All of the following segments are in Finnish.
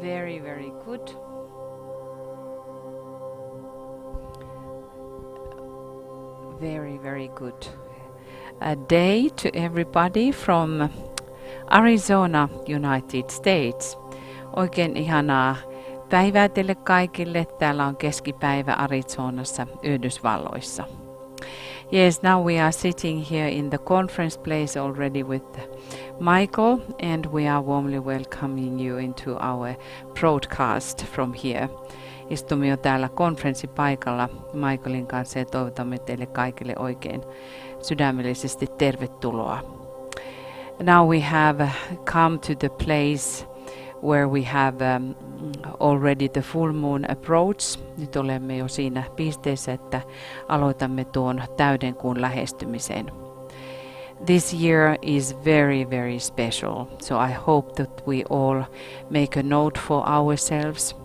Very, very good. Very, very good. A day to everybody from Arizona, United States. Oikein ihanaa päivää teille kaikille. Täällä on keskipäivä Arizonassa, Yhdysvalloissa. Yes, now we are sitting here in the conference place already with Michael, and we are warmly welcoming you into our broadcast from here. Istumme jo täällä konferenssipaikalla Michaelin kanssa ja toivotamme teille kaikille oikein sydämellisesti tervetuloa. Now we have come to the place where we have already the full moon approach. Nyt olemme jo siinä pisteessä, että aloitamme tuon täydenkuun lähestymisen. This year is very, very special, so I hope that we all make a note for ourselves.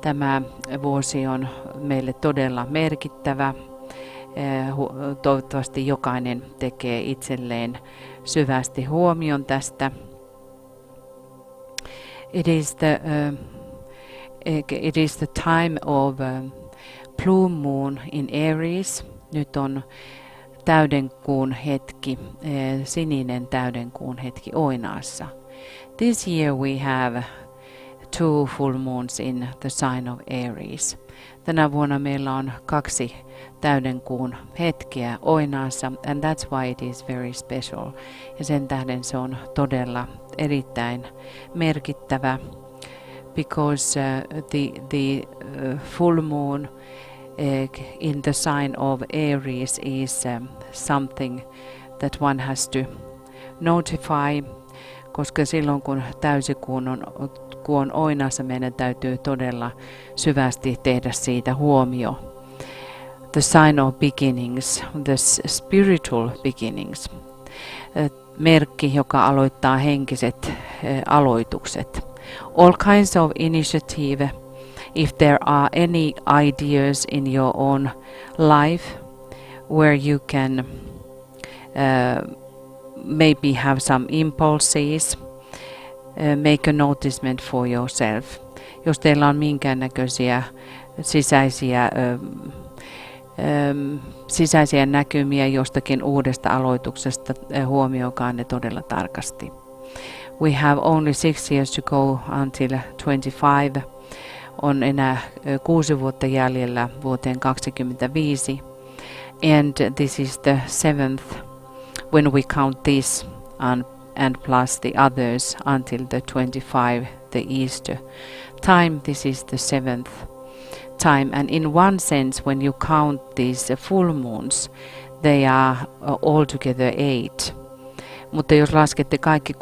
Tämä vuosi on meille todella merkittävä. Toivottavasti jokainen tekee itselleen syvästi huomion tästä. It is the time of blue moon in Aries. Nyt on täydenkuun hetki, sininen täydenkuun hetki Oinaassa. This year we have 2 full moons in the sign of Aries. Tänä vuonna meillä on 2 täydenkuun hetkeä Oinaassa, and that's why it is very special. Ja sen tähden se on todella erittäin merkittävä, because the full moon in the sign of Aries is something that one has to notify, koska silloin kun täysikuun on Oinaassa, meidän täytyy todella syvästi tehdä siitä huomio. The sign of beginnings, the spiritual beginnings. Merkki, joka aloittaa henkiset aloitukset. All kinds of initiative. If there are any ideas in your own life where you can maybe have some impulses, make a noticement for yourself. Jos teillä on minkäännäköisiä sisäisiä näkymiä jostakin uudesta aloituksesta, huomioikaa ne todella tarkasti. We have only 6 years to go until 25. On enää 6 vuotta jäljellä vuoteen 2025. And this is the 7th when we count this and plus the others until the 25, the Easter time. This is the 7th time, and in one sense when you count these full moons, they are altogether 8. Mutta jos laskette kaikki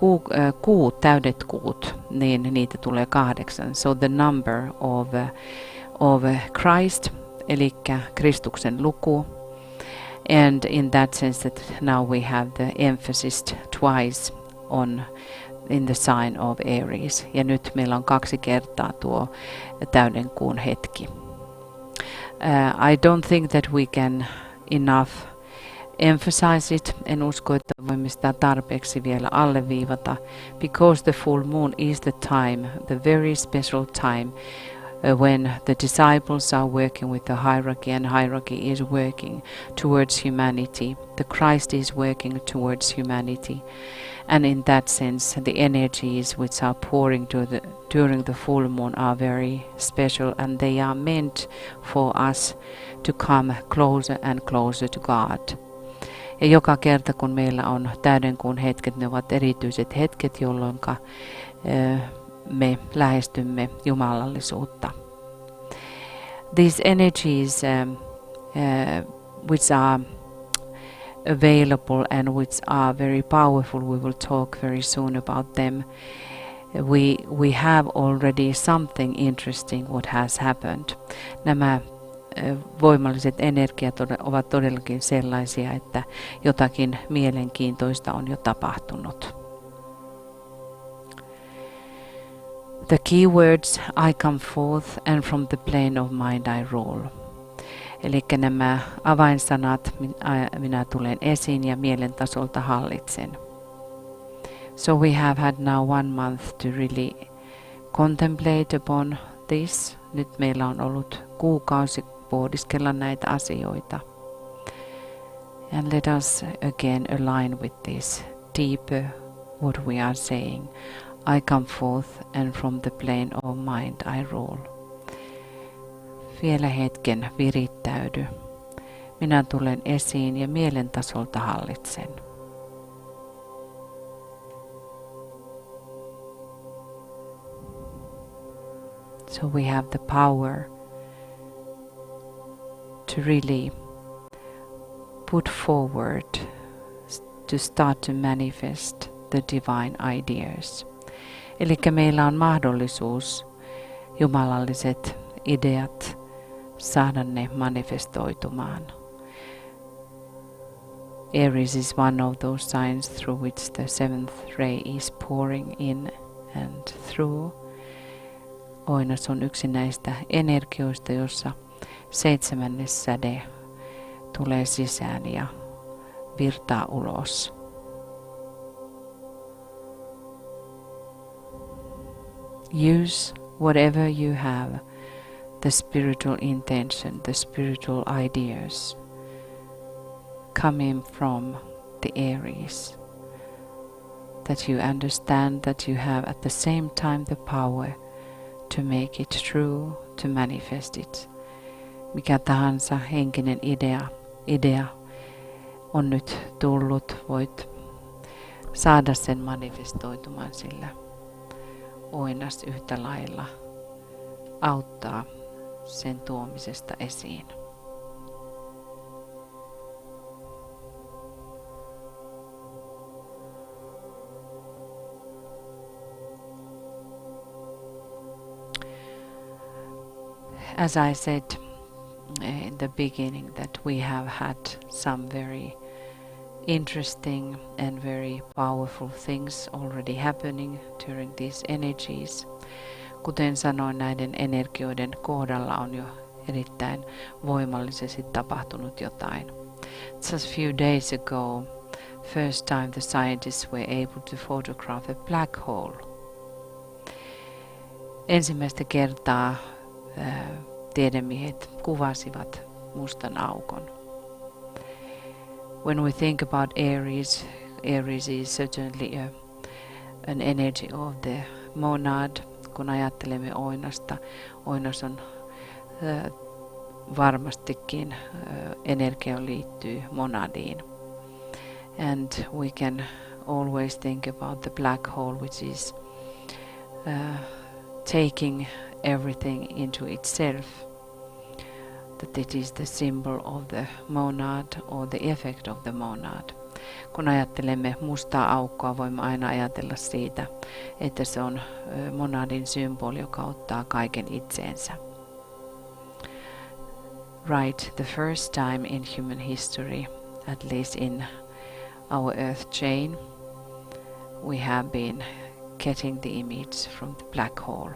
kuut, täydet kuut, niin niitä tulee 8. So the number of Christ, eli Kristuksen luku. And in that sense that now we have the emphasis twice in the sign of Aries. Ja nyt meillä on 2 kertaa tuo täydenkuun hetki. I don't think that we can enough emphasize it. En usko, että voimme sitä tarpeeksi vielä alleviivata. Because the full moon is the time, the very special time when the disciples are working with the hierarchy, and hierarchy is working towards humanity. The Christ is working towards humanity. And in that sense, the energies which are pouring during the full moon are very special, and they are meant for us to come closer and closer to God. Ja joka kerta kun meillä on täydenkuun hetket, ne ovat erityiset hetket, jolloin me lähestymme jumalallisuutta. These energies which are available and which are very powerful, we will talk very soon about them. We have already something interesting what has happened. Nämä voimalliset energiat ovat todellakin sellaisia, että jotakin mielenkiintoista on jo tapahtunut. The keywords: I come forth, and from the plane of mind I rule. Eli nämä avainsanat: minä tulen esiin ja mielen tasolta hallitsen. So we have had now 1 month to really contemplate upon this. Nyt meillä on ollut kuukausi pohdiskella näitä asioita. And let us again align with this deeper what we are saying. I come forth and from the plane of mind I roll. Vielä hetken virittäydy. Minä tulen esiin ja mielen tasolta hallitsen. So we have the power to really put forward, to start to manifest the divine ideas. Eli meillä on mahdollisuus jumalalliset ideat saada ne manifestoitumaan. Aries is one of those signs through which the seventh ray is pouring in and through. Oinas on yksi näistä energioista, jossa 7. säde tulee sisään ja virtaa ulos. Use whatever you have, the spiritual intention, the spiritual ideas coming from the Aries, that you understand that you have at the same time the power to make it true, to manifest it. Mikä tahansa henkinen idea on nyt tullut, voit saada sen manifestoitumaan, sillä Oinas yhtä lailla auttaa sen tuomisesta esiin. As I said in the beginning, that we have had some very interesting and very powerful things already happening during these energies. Kuten sanoin, näiden energioiden kohdalla on jo erittäin voimallisesti tapahtunut jotain. Just a few days ago, first time the scientists were able to photograph a black hole. Ensimmäistä kertaa tiedemiehet kuvasivat mustan aukon. When we think about Aries, Aries is certainly an energy of the monad. Kun ajattelemme Oinasta, Oinas on varmastikin energia liittyy monadiin. And we can always think about the black hole, which is taking everything into itself, that it is the symbol of the monad or the effect of the monad. Kun ajattelemme mustaa aukkoa, voimme aina ajatella siitä, että se on monadin symboli, joka ottaa kaiken itseensä. Right, the first time in human history, at least in our earth chain, we have been getting the image from the black hole.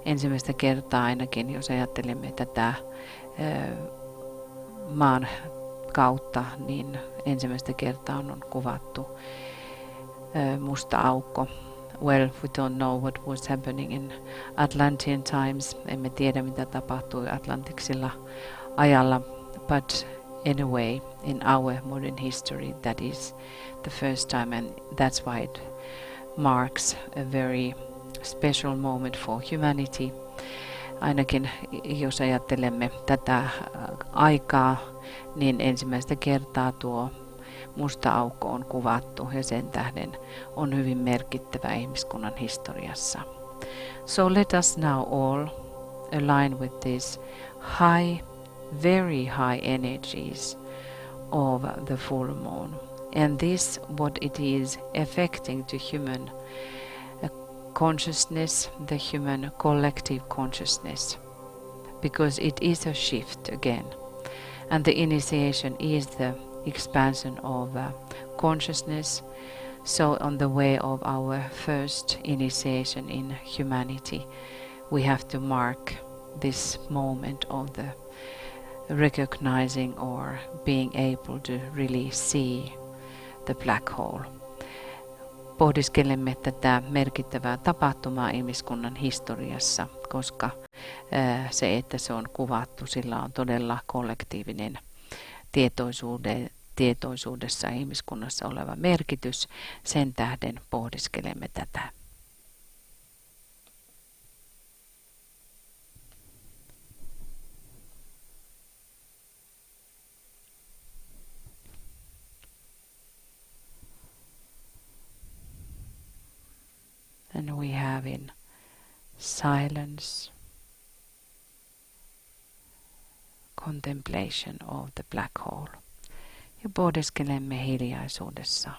Ensimmäistä kertaa ainakin, jos ajattelemme tätä maan kautta, niin ensimmäistä kertaa on kuvattu musta aukko. Well, we don't know what was happening in Atlantean times. Emme tiedä, mitä tapahtui Atlantiksilla ajalla. But anyway, in our modern history, that is the first time, and that's why it marks a very special moment for humanity. Ainakin jos ajattelemme tätä aikaa, niin ensimmäistä kertaa tuo musta aukko on kuvattu ja sen tähden on hyvin merkittävä ihmiskunnan historiassa. So let us now all align with this high, very high energies of the full moon. And this, what it is affecting to human consciousness, the human collective consciousness, because it is a shift again. And the initiation is the expansion of consciousness. So on the way of our first initiation in humanity, we have to mark this moment of the recognizing or being able to really see the black hole. pohdiskelemme tätä merkittävää tapahtumaa ihmiskunnan historiassa, koska se, että se on kuvattu, sillä on todella kollektiivinen tietoisuudessa ja ihmiskunnassa oleva merkitys. Sen tähden pohdiskelemme tätä. And we have in silence contemplation of the black hole. Ja pohdiskelemme hiljaisuudessa.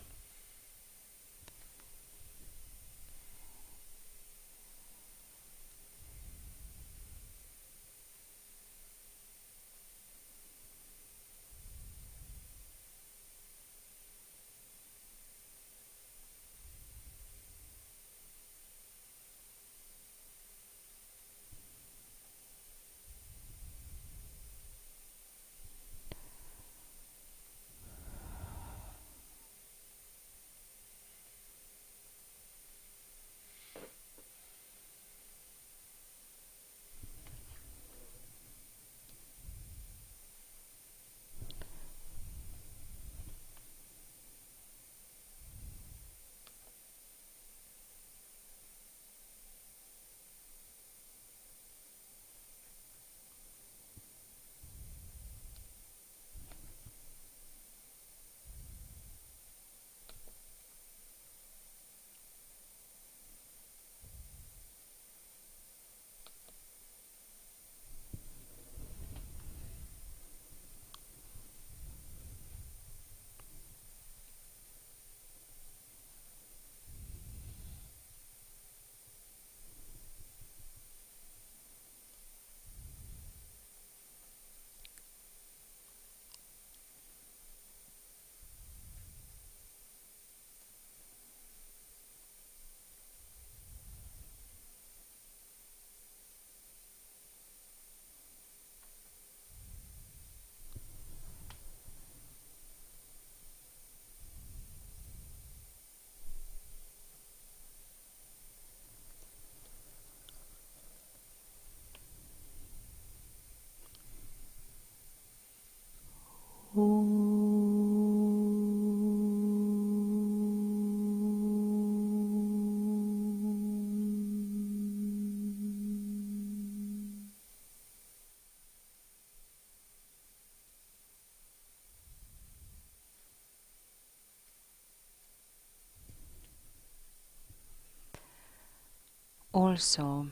Also,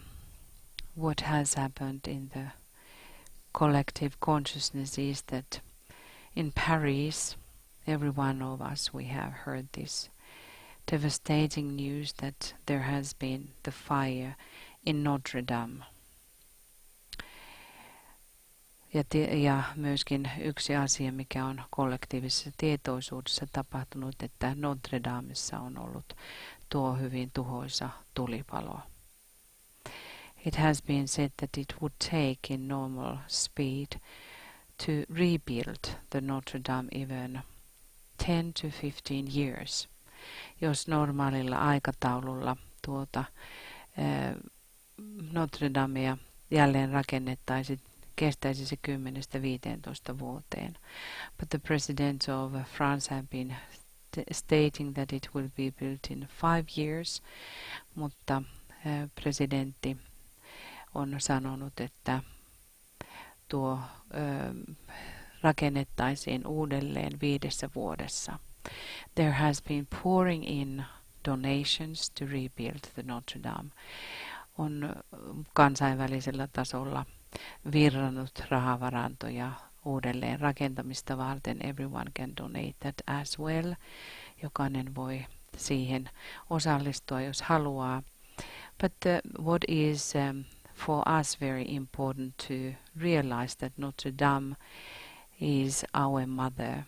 what has happened in the collective consciousness is that in Paris, every one of us, we have heard this devastating news that there has been the fire in Notre Dame. Ja myöskin yksi asia, mikä on kollektiivisessa tietoisuudessa tapahtunut, että Notre Damessa on ollut tuo hyvin tuhoisa tulipalo. It has been said that it would take in normal speed to rebuild the Notre Dame even 10 to 15 years. Jos normaalilla aikataululla tuota Notre Damea jälleen rakennettaisiin, kestäisi se 10-15 vuoteen. But the presidents of France have been stating that it will be built in 5 years, mutta presidentti on sanonut, että tuo rakennettaisiin uudelleen 5 vuodessa. There has been pouring in donations to rebuild the Notre Dame. On kansainvälisellä tasolla virrannut rahavarantoja uudelleen rakentamista varten. Everyone can donate that as well. Jokainen voi siihen osallistua, jos haluaa. But what is for us very important to realize that Notre Dame is our mother,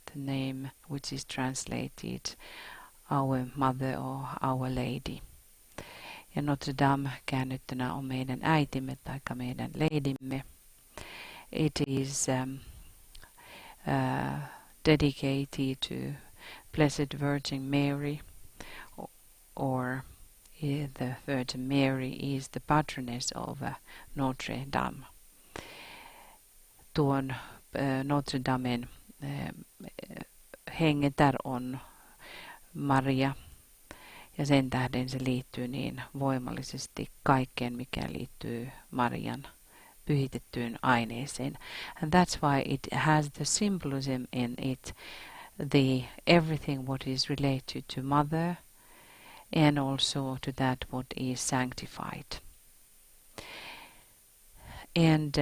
the name which is translated our mother or our lady. Ja Notre Dame käännettynä on meidän äitimme tai meidän leidimme. It is dedicated to Blessed Virgin Mary, or the Virgin Mary is the patroness of Notre Dame. Tuon Notre Damen hengetär on Maria, ja sen tähden se liittyy niin voimallisesti kaikkeen, mikä liittyy Marian pyhitettyyn aineeseen. And that's why it has the symbolism in it, the everything what is related to mother and also to that what is sanctified. And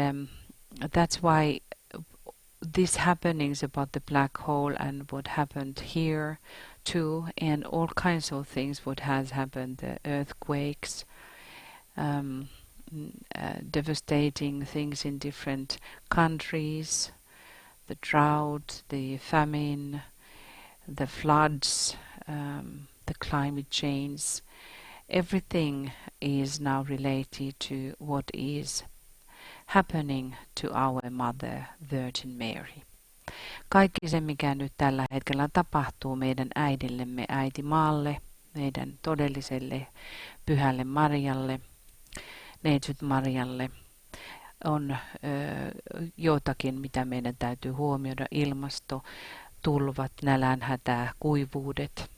that's why these happenings about the black hole and what happened here too, and all kinds of things what has happened, the earthquakes, devastating things in different countries, the drought, the famine, the floods, the climate change, everything is now related to what is happening to our Mother, Virgin Mary. Kaikki se, mikä nyt tällä hetkellä tapahtuu meidän äidillemme, äiti maalle, meidän todelliselle pyhälle Marialle, neitsyt Marialle, on jotakin, mitä meidän täytyy huomioida: ilmasto, tulvat, nälänhätä, kuivuudet.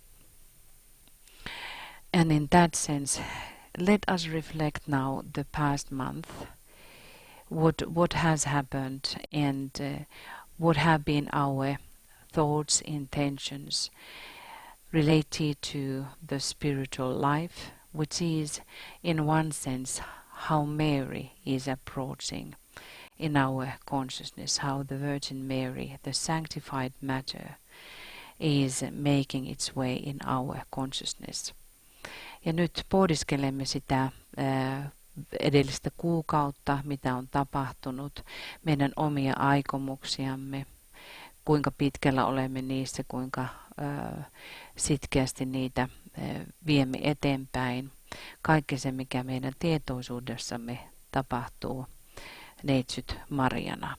And in that sense, let us reflect now the past month, what has happened, and what have been our thoughts, intentions related to the spiritual life, which is in one sense how Mary is approaching in our consciousness, how the Virgin Mary, the sanctified matter, is making its way in our consciousness. Ja nyt pohdiskelemme sitä edellistä kuukautta, mitä on tapahtunut, meidän omia aikomuksiamme, kuinka pitkällä olemme niissä, kuinka sitkeästi niitä viemme eteenpäin. Kaikki se, mikä meidän tietoisuudessamme tapahtuu neitsyt Mariana.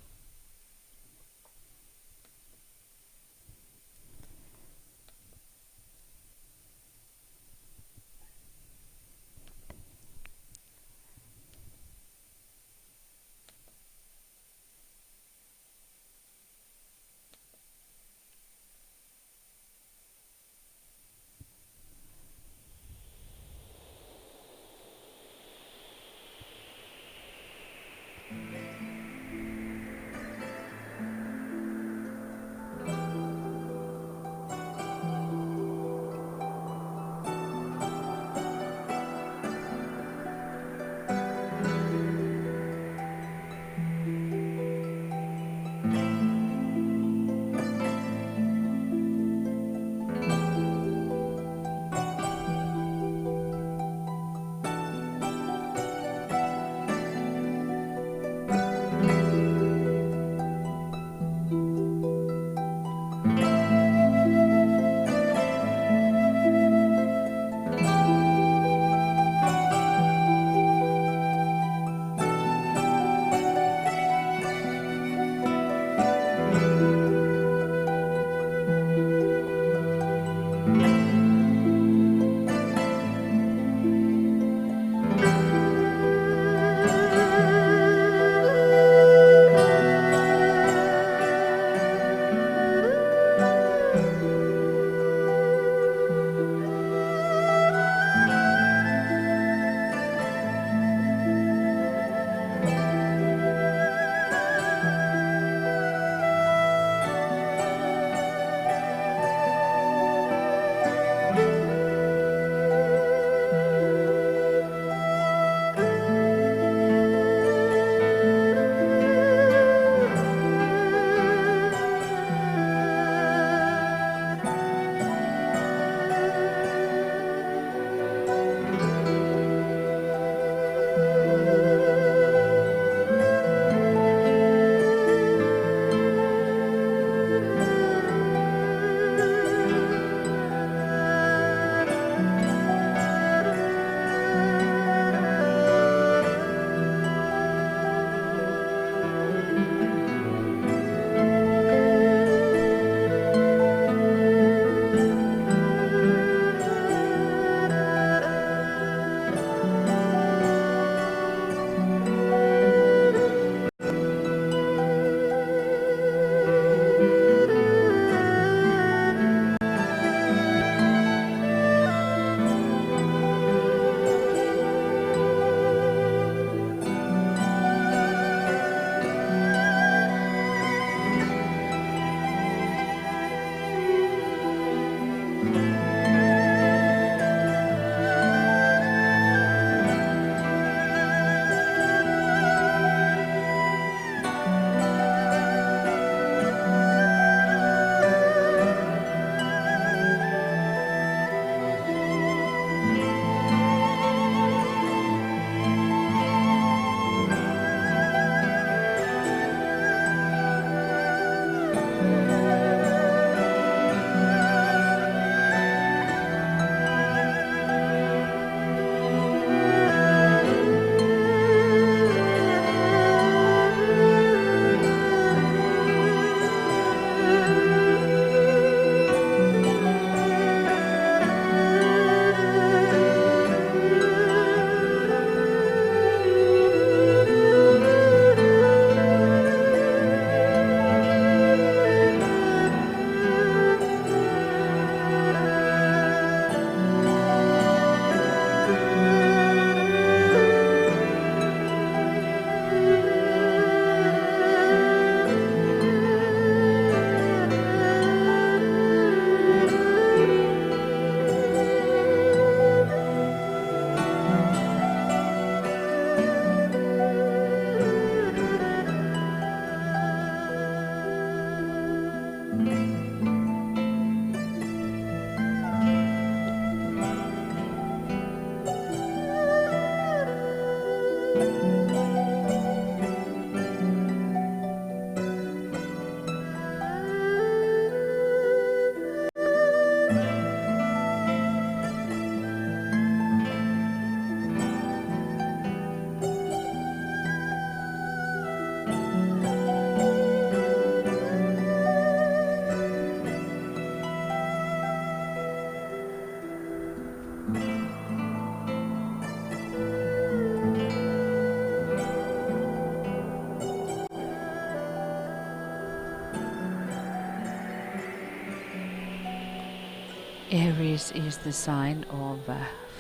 Aries is the sign of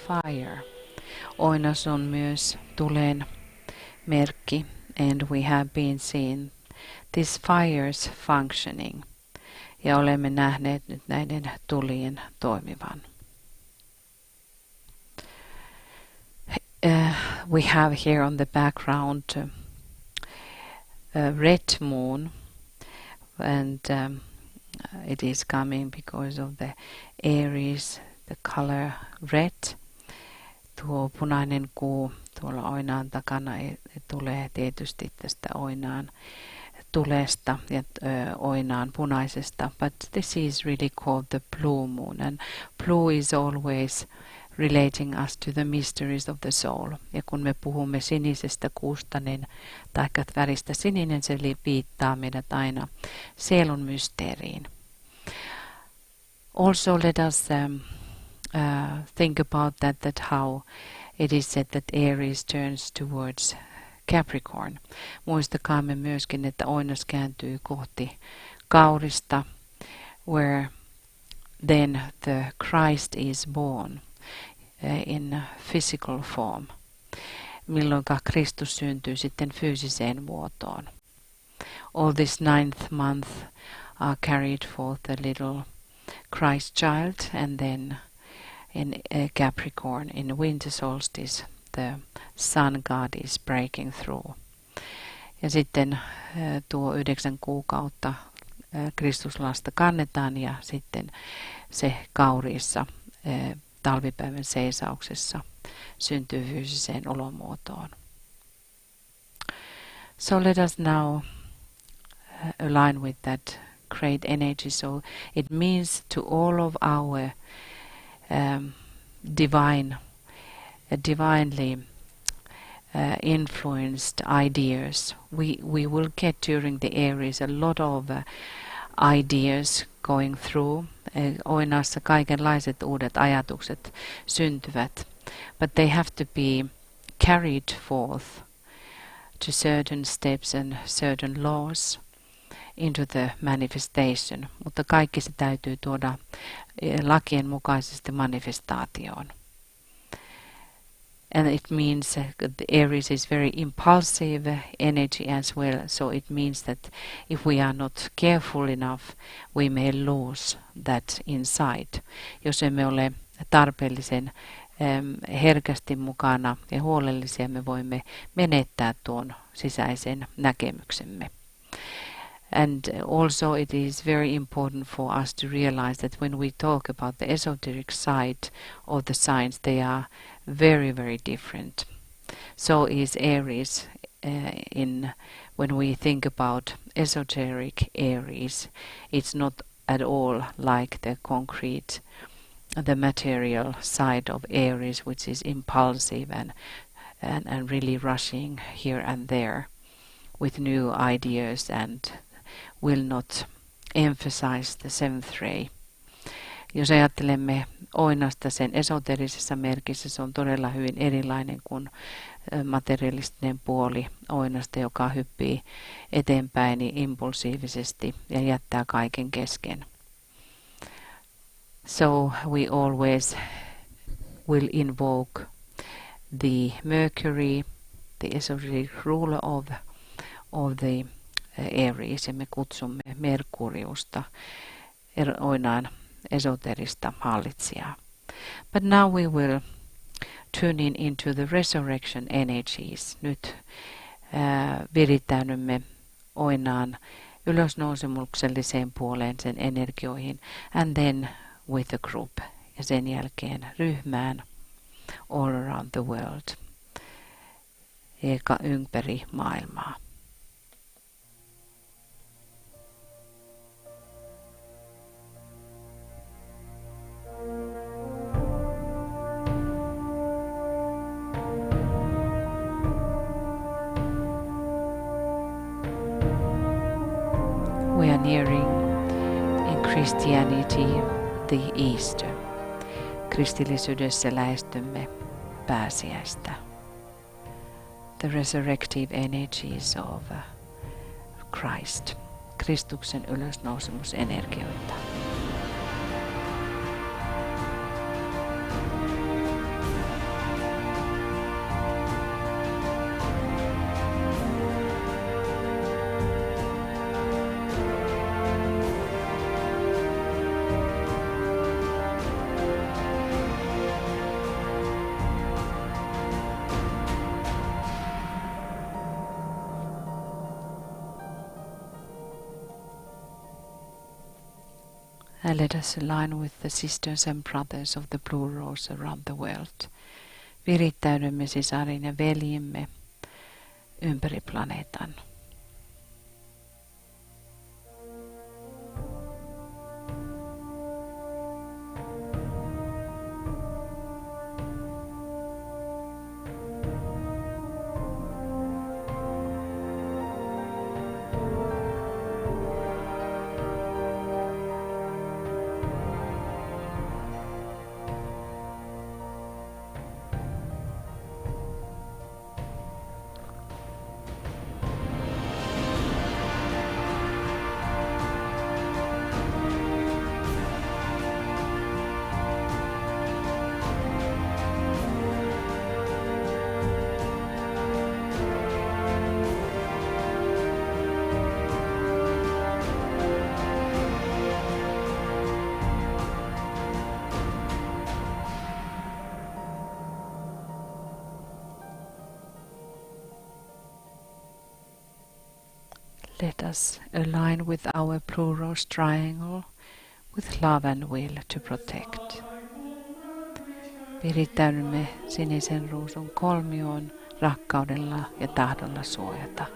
fire. Oinas on myös tulen merkki, and we have been seeing these fires functioning. Ja olemme nähneet nyt näiden tulien toimivan. We have here on the background a red moon, and it is coming because of the Aries, the color red. Tuo punainen kuu tuolla oinaan takana tulee tietysti tästä oinaan tulesta ja oinaan punaisesta, but this is really called the blue moon, and blue is always relating us to the mysteries of the soul. Ja kun me puhumme sinisestä kuusta, niin taikka väristä sininen, se viittaa meidät aina sielun mysteeriin. Also let us think about that how it is said that Aries turns towards Capricorn. Muistakaamme myöskin, että oinas kääntyy kohti kaurista, where then the Christ is born in physical form, milloinka Kristus syntyy sitten fyysiseen muotoon. All this 9th month are carried forth the little Christ child, and then in Capricorn, in winter solstice, the sun god is breaking through. Ja sitten tuo 9 kuukautta Kristuslasta kannetaan, ja sitten se kauriissa talvipäivän seisauksessa syntyy fyysiseen olomuotoon. So let us now align with that great energy. So it means to all of our divinely influenced ideas. We will get during the Aries a lot of ideas going through. Oinassa kaikenlaiset uudet ajatukset syntyvät, but they have to be carried forth to certain steps and certain laws into the manifestation. Mutta kaikki se täytyy tuoda lakien mukaisesti manifestaatioon. And it means the Aries is very impulsive energy as well, so it means that if we are not careful enough, we may lose that insight. Jos emme ole tarpeellisen herkästi mukana ja huolellisia, me voimme menettää tuon sisäisen näkemyksemme. And also it is very important for us to realize that when we talk about the esoteric side of the signs, they are very, very different. So is Aries when we think about esoteric Aries. It's not at all like the concrete, the material side of Aries, which is impulsive and really rushing here and there with new ideas and will not emphasize the 7th ray. Jos ajattelemme oinasta sen esoterisessa merkissä, se on todella hyvin erilainen kuin materialistinen puoli oinasta, joka hyppii eteenpäin impulsiivisesti ja jättää kaiken kesken. So we always will invoke the Mercury, the esoteric ruler of the Aries, ja me kutsumme Merkuriusta oinaan esoterista hallitsijaa. But now we will tune into the resurrection energies. Nyt virittäydymme oinaan ylösnousemukselliseen puoleen, sen energioihin, and then with a group, ja sen jälkeen ryhmään all around the world, ympäri maailmaa. We are nearing in Christianity the Easter. Kristillisyydessä lähestymme pääsiäistä. The resurrective energies of Christ. Kristuksen ylösnousemusenergioita. And let us align with the sisters and brothers of the Blue Rose around the world. Virittäydymme sisarin ja veljimme ympäri planeetan. Let us align with our Blue Rose triangle with love and will to protect. Virittäydymme sinisen ruusun kolmioon rakkaudella ja tahdolla suojata.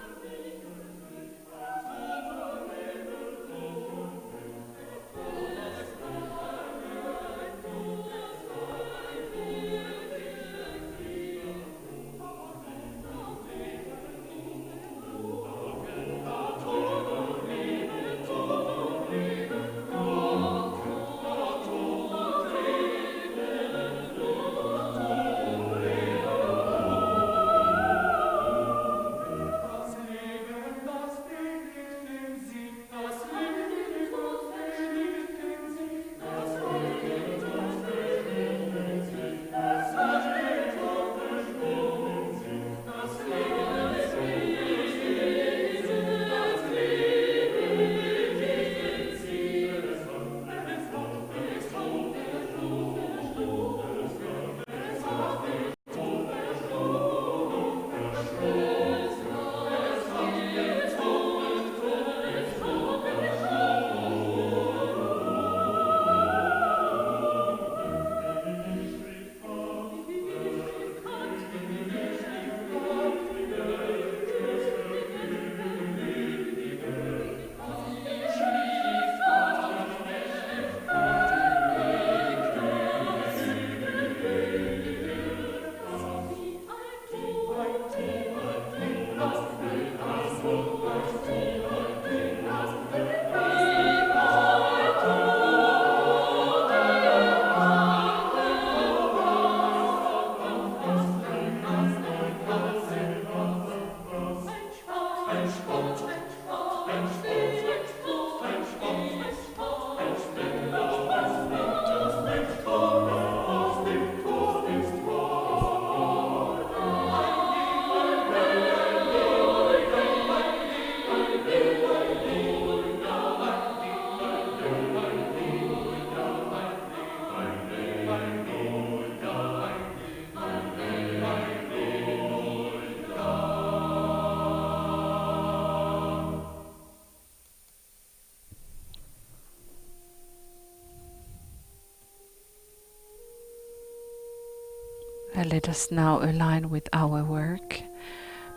And let us now align with our work,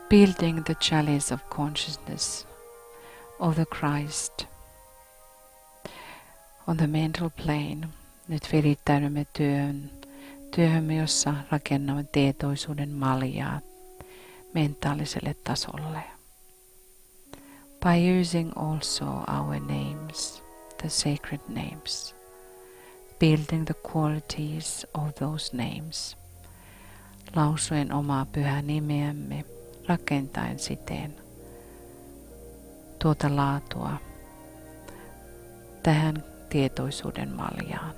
building the chalice of consciousness of the Christ on the mental plane. Nyt virittäydymme työhömme, jossa rakennamme tietoisuuden maljaa mentaaliselle tasolle. By using also our names, the sacred names, building the qualities of those names, lausuen omaa pyhää nimeämme, rakentaen siten tuota laatua tähän tietoisuuden maljaan.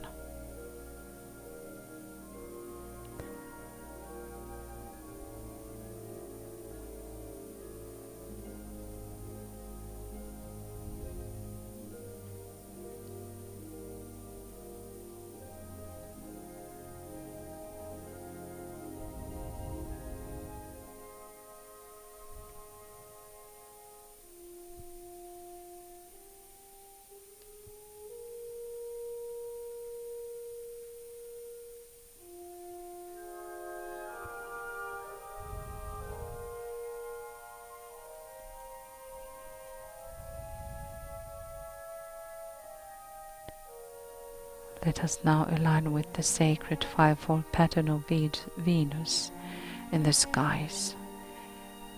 Let us now align with the sacred fivefold pattern of Venus in the skies.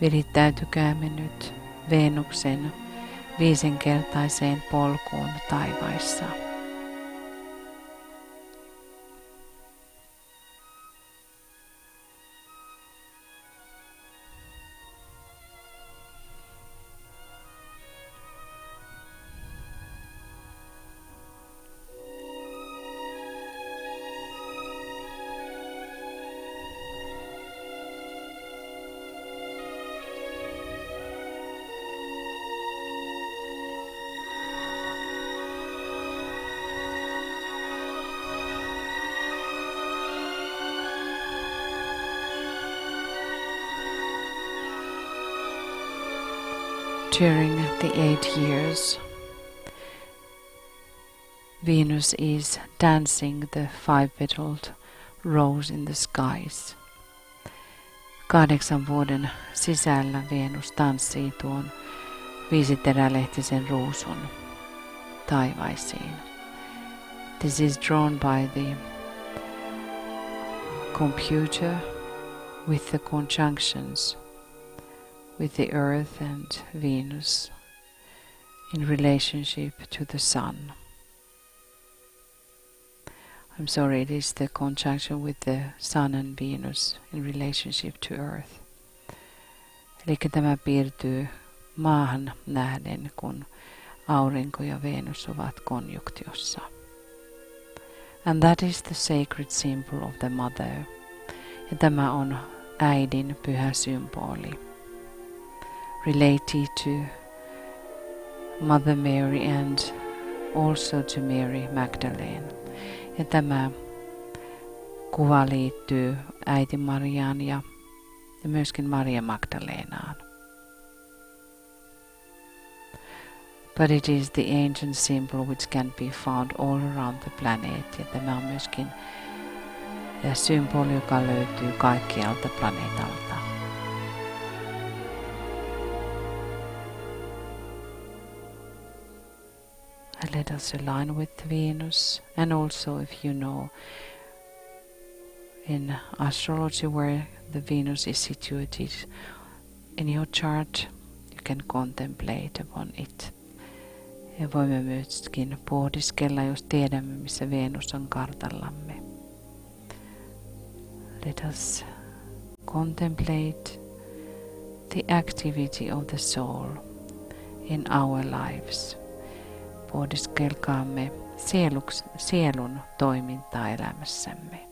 Virittäytykäämme nyt Venuksen viisinkertaiseen polkuun taivaissa. During the 8 years, Venus is dancing the five-petaled rose in the skies. 8 vuoden sisällä Venus tanssii tuon viisiterälehtisen ruusun taivaisiin. This is drawn by the computer with the conjunctions with the Earth and Venus in relationship to the Sun. I'm sorry, it is the conjunction with the Sun and Venus in relationship to Earth. Eli tämä piirtyy maahan nähden, kun aurinko ja Venus ovat konjunktiossa. And that is the sacred symbol of the mother. Ja tämä on äidin pyhä symboli. Related to Mother Mary and also to Mary Magdalene. Ja tämä kuva liittyy äiti Mariaan ja myöskin Maria Magdalenaan. But it is the ancient symbol which can be found all around the planet. Ja tämä on myöskin symboli, joka löytyy kaikkialta planeetalta. And let us align with Venus, and also if you know in astrology where the Venus is situated in your chart, you can contemplate upon it. Ja voimme myöskin pohdiskella, jos tiedämme, missä Venus on kartallamme. Let us contemplate the activity of the soul in our lives. Pohdiskelkaamme sielun toimintaa elämässämme.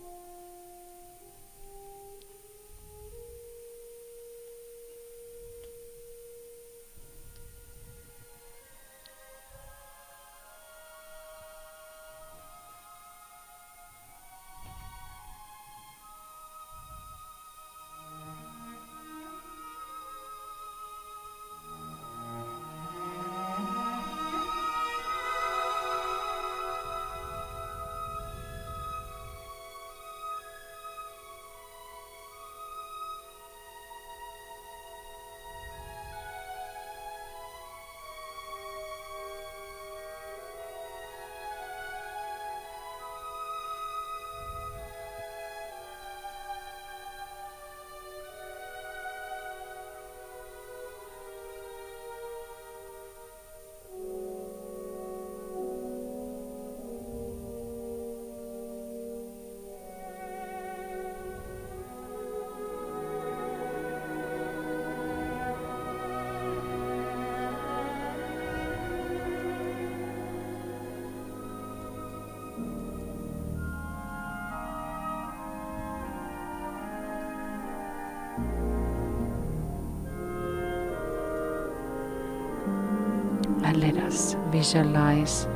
And let us visualize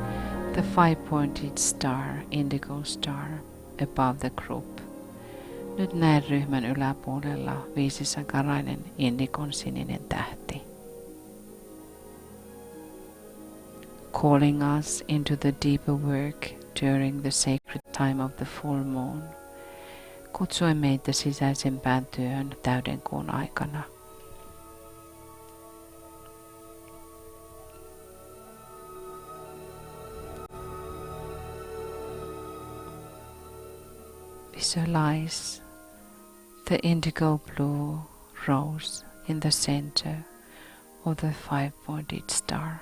the five-pointed star, indigo star, above the group. Nyt näen ryhmän yläpuolella viisisakarainen indikon sininen tähti. Calling us into the deeper work during the sacred time of the full moon. Kutsui meitä sisäisempään työhön täydenkuun aikana. Visualize the indigo blue rose in the center of the five-pointed star.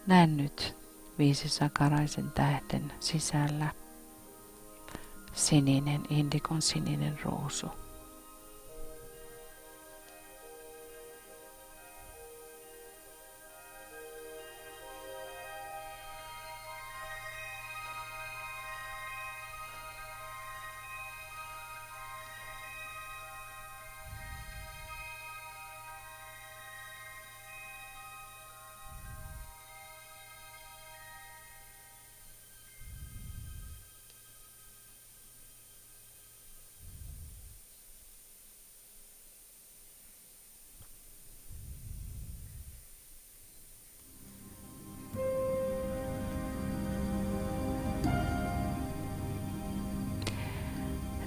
Näe nyt viisisakaraisen tähden sisällä sininen, indikon sininen ruusu.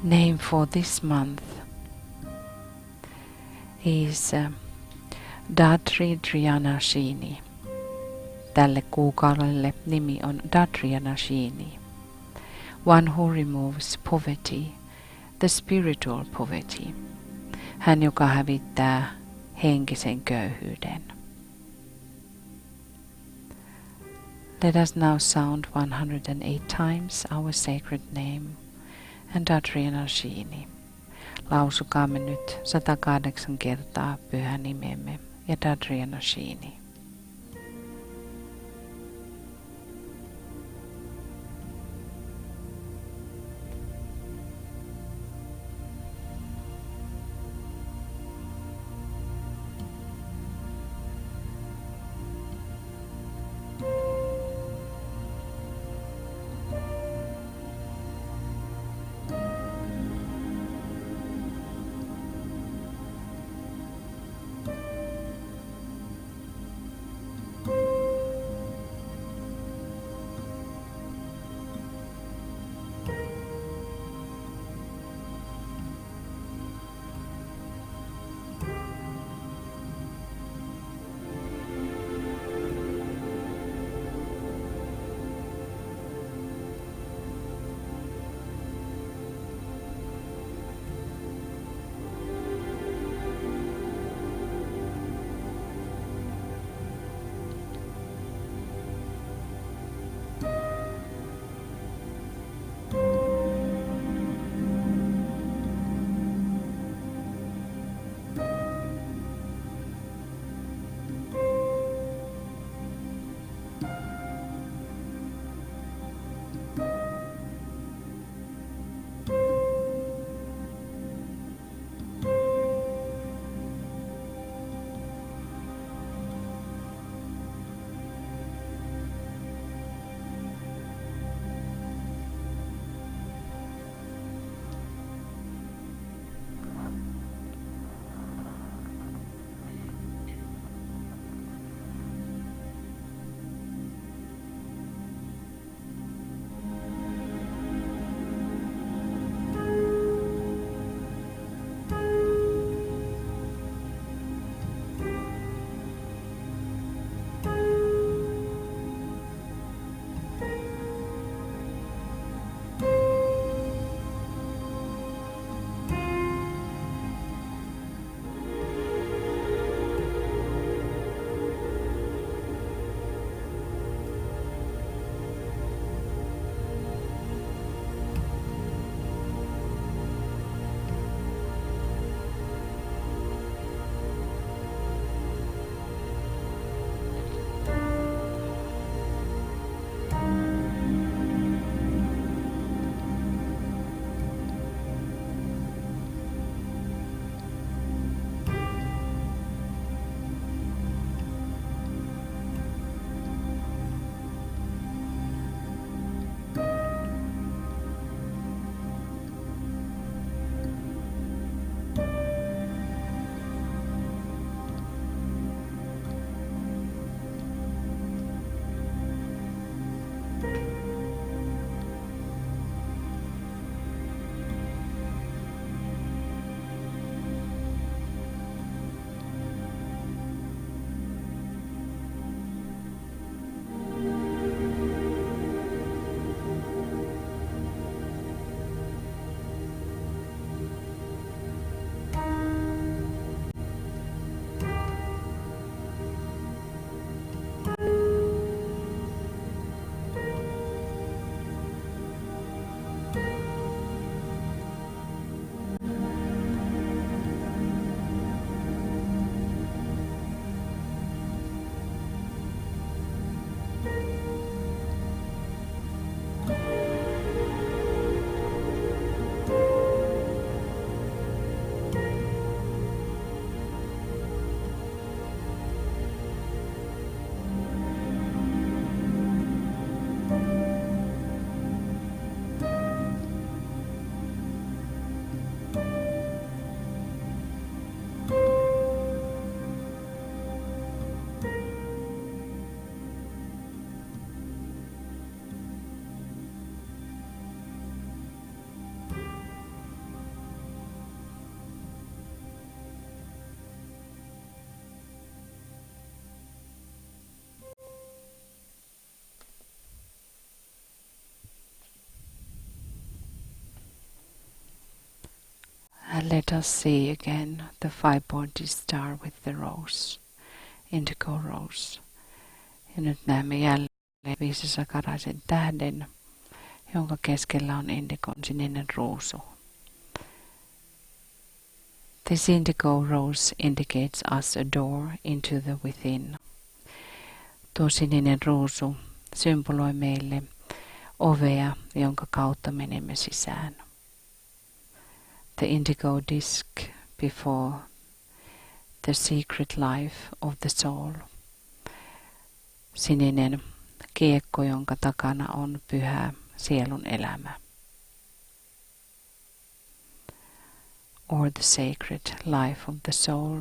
Name for this month is Dadridrianashini. Tälle kuukaudelle nimi on Dadrianashini. One who removes poverty, the spiritual poverty. Hän, joka hävittää henkisen köyhyyden. Let us now sound 108 times our sacred name and Dadrianashini. Lausukaamme nyt 108 kertaa pyhä nimemme ja Dadrianashini. Let us see again the five-pointed star with the rose, indigo rose. Ja nyt näemme jälleen viisisakaraisen tähden, jonka keskellä on indigon sininen ruusu. This indigo rose indicates us a door into the within. Tuo sininen ruusu symboloi meille ovea, jonka kautta menemme sisään. The indigo disc before the secret life of the soul. Sininen kiekko, jonka takana on pyhä sielun elämä. Or the sacred life of the soul,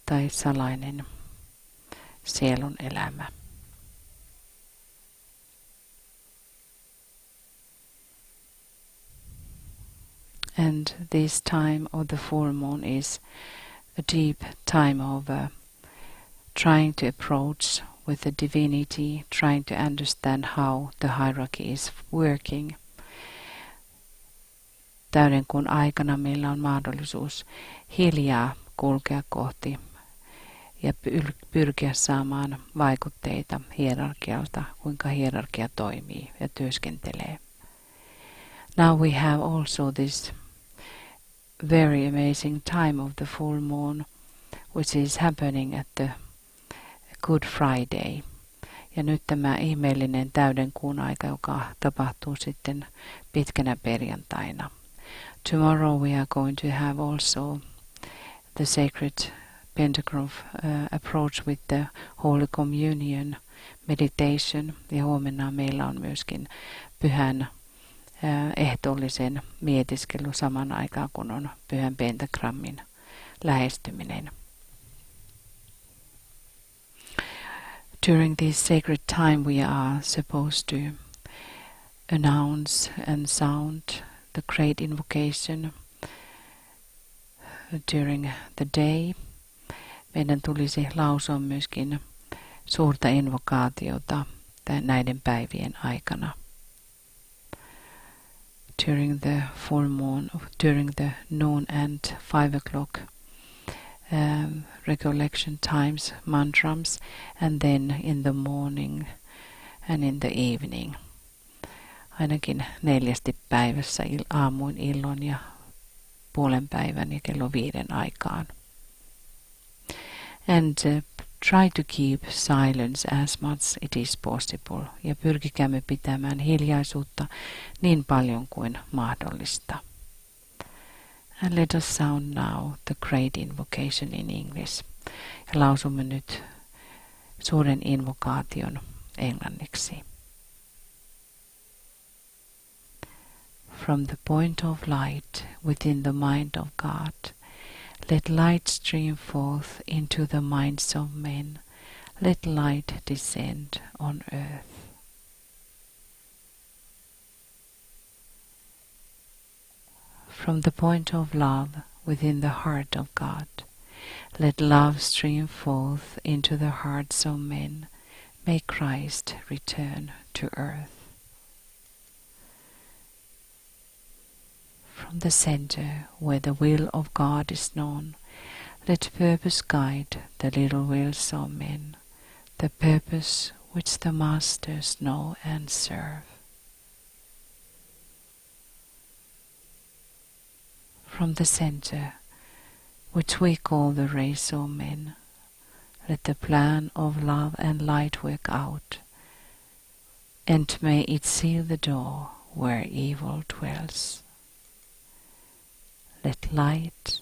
tai salainen sielun elämä. And this time of the full moon is a deep time of trying to approach with the divinity, trying to understand how the hierarchy is working. Täydenkuun aikana meillä on mahdollisuus hiljaa kulkea kohti ja pyrkiä saamaan vaikutteita hierarkialta, kuinka hierarkia toimii ja työskentelee. Now we have also this very amazing time of the full moon, which is happening at the Good Friday. Ja nyt tämä ihmeellinen täydenkuun aika, joka tapahtuu sitten pitkänä perjantaina. Tomorrow we are going to have also the sacred Pentagram approach with the Holy Communion meditation. Ja huomenna meillä on myöskin pyhän ehtoollisen mietiskely saman aikaan, kun on pyhän pentagrammin lähestyminen. During this sacred time we are supposed to announce and sound the great invocation during the day. Meidän tulisi lausua myöskin suurta invokaatiota näiden päivien aikana. During the full moon, during the noon and 5 o'clock recollection times, mantras, and then in the morning and in the evening. Ainakin 4 päivässä aamuin, illoin ja puolen päivän ja kello 5 aikaan. And try to keep silence as much it is possible. Ja pyrkikäämme pitämään hiljaisuutta niin paljon kuin mahdollista. And let us sound now the great invocation in English. Ja lausumme nyt suuren invokaation englanniksi. From the point of light within the mind of God, let light stream forth into the minds of men. Let light descend on earth. From the point of love within the heart of God, let love stream forth into the hearts of men. May Christ return to earth. From the center where the will of God is known, let purpose guide the little wills of men, the purpose which the masters know and serve. From the center, which we call the race of men, let the plan of love and light work out, and may it seal the door where evil dwells. Let light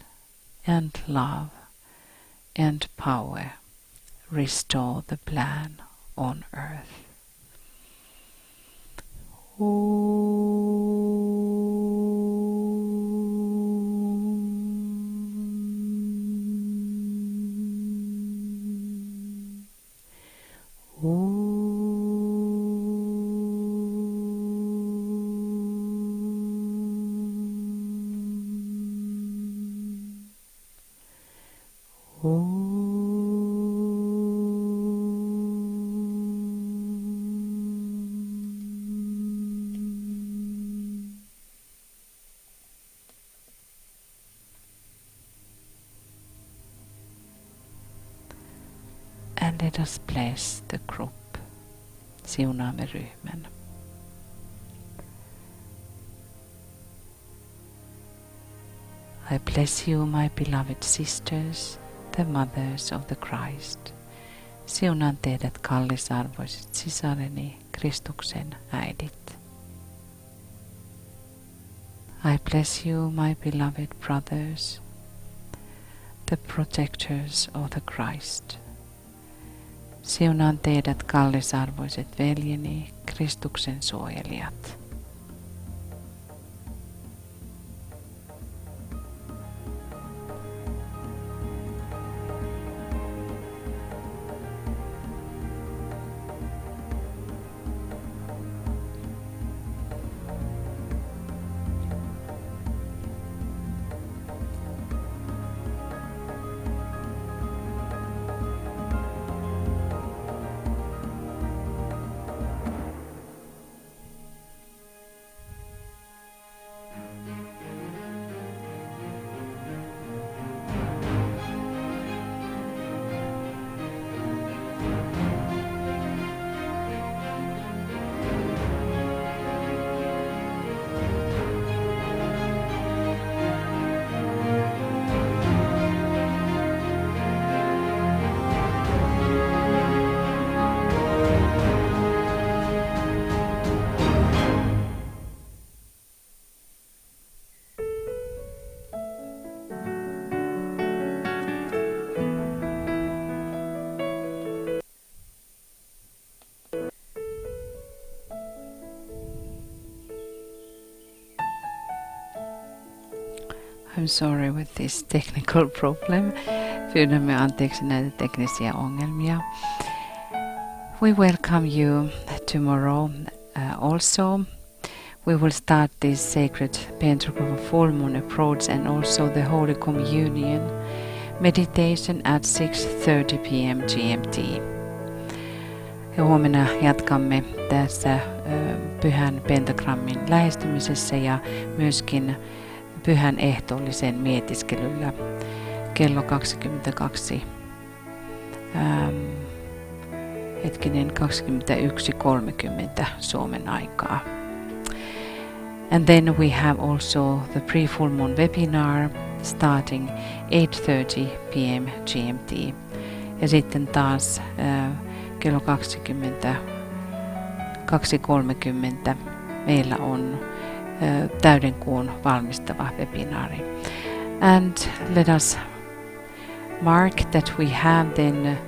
and love and power restore the plan on earth. let us bless the group. Siunaamme ryhmän. I bless you, my beloved sisters, the mothers of the Christ. Siunaan teidät, kallisarvoiset sisareni, Kristuksen äidit. I bless you, my beloved brothers, the protectors of the Christ. Siunaan teidät, kallisarvoiset veljeni, Kristuksen suojelijat. I'm sorry with this technical problem. Pyydämme anteeksi näitä teknisiä ongelmia. We welcome you tomorrow also. We will start this sacred Pentagram full moon approach and also the Holy Communion meditation at 6:30 p.m. GMT. Ja huomenna jatkamme tässä pyhän pentagrammin lähestymisessä ja myöskin pyhän ehtoollisen mietiskelyllä kello 21:30 Suomen aikaa. And then we have also the pre-full moon webinar starting 8:30 p.m. GMT. Ja sitten taas kello 22:30 meillä on täyden kuun valmistava webinaari. And let us mark that we have then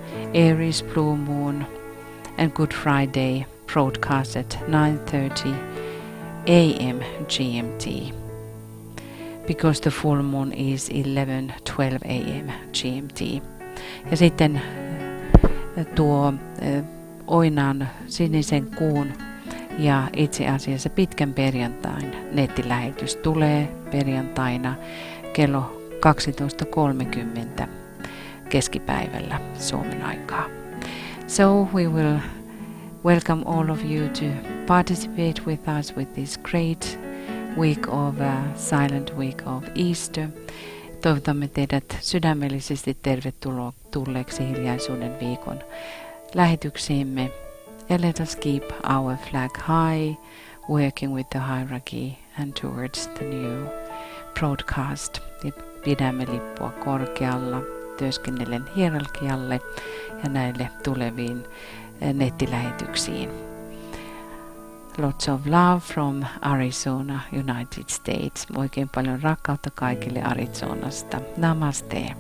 Aries blue moon and Good Friday broadcast at 9:30 a.m. GMT because the full moon is 11:12 a.m. GMT. Ja sitten tuo Oinaan sinisen kuun ja itse asiassa pitkän perjantain nettilähetys tulee perjantaina kello 12:30 keskipäivällä Suomen aikaa. So we will welcome all of you to participate with us with this great week of silent week of Easter. Toivotamme teidät sydämellisesti tervetulleeksi hiljaisuuden viikon lähetyksiimme. And let us keep our flag high, working with the hierarchy and towards the new broadcast. Pidämme lippua korkealla, työskennellen hierarkialle ja näille tuleviin nettilähetyksiin. Lots of love from Arizona, United States. Oikein paljon rakkautta kaikille Arizonasta. Namaste.